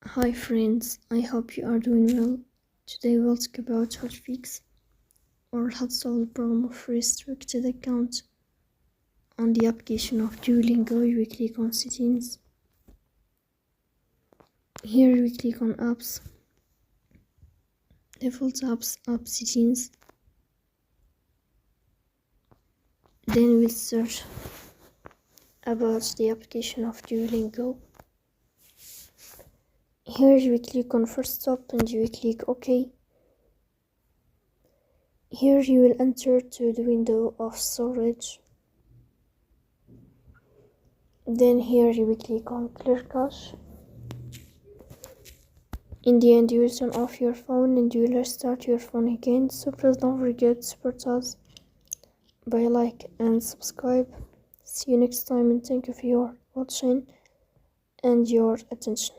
Hi friends, I hope you are doing well. Today we'll talk about how to fix or how to solve the problem of restricted account on the application of Duolingo. We click on settings. Here we click on apps, default apps, app settings. Then we'll search about the application of Duolingo. Here you will click on first stop and you will click OK. Here you will enter to the window of storage. Then here you will click on clear cache. In the end you will turn off your phone and you will restart your phone again. So please don't forget to support us by like and subscribe. See you next time and thank you for your watching and your attention.